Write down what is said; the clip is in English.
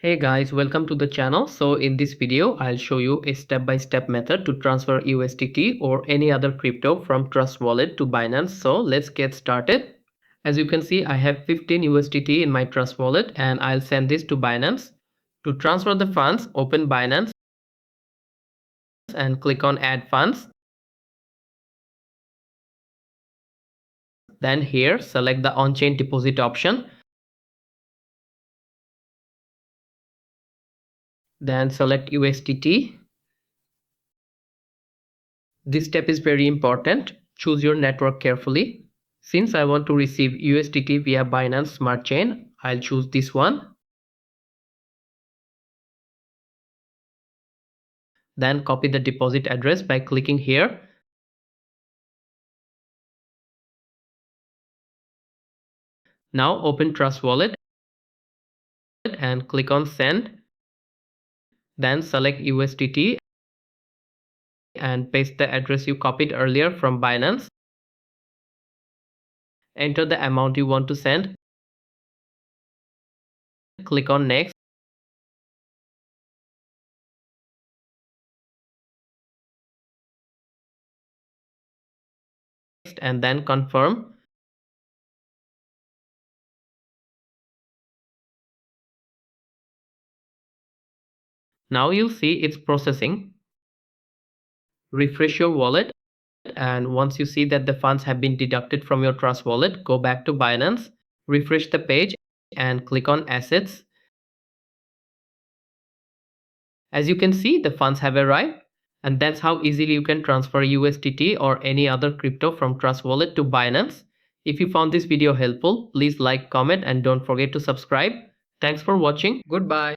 Hey guys, welcome to the channel. So in this video, I'll show you a step-by-step method to transfer USDT or any other crypto from Trust Wallet to Binance. So let's get started. As you can see, I have 15 USDT in my Trust Wallet and I'll send this to Binance. To transfer the funds, open Binance and click on Add Funds. Then here, select the on-chain deposit option. Then select USDT. This step is very important. Choose your network carefully. Since I want to receive USDT via Binance Smart Chain, I'll choose this one. Then copy the deposit address by clicking here. Now open Trust Wallet and click on Send. Then select USDT and paste the address you copied earlier from Binance. Enter the amount you want to send. Click on Next. And then confirm. Now you'll see it's processing. Refresh your wallet, and once you see that the funds have been deducted from your Trust Wallet, go back to Binance, refresh the page and click on Assets. As you can see, the funds have arrived, and that's how easily you can transfer USDT or any other crypto from Trust Wallet to Binance. If you found this video helpful, please like, comment and don't forget to subscribe. Thanks for watching. Goodbye.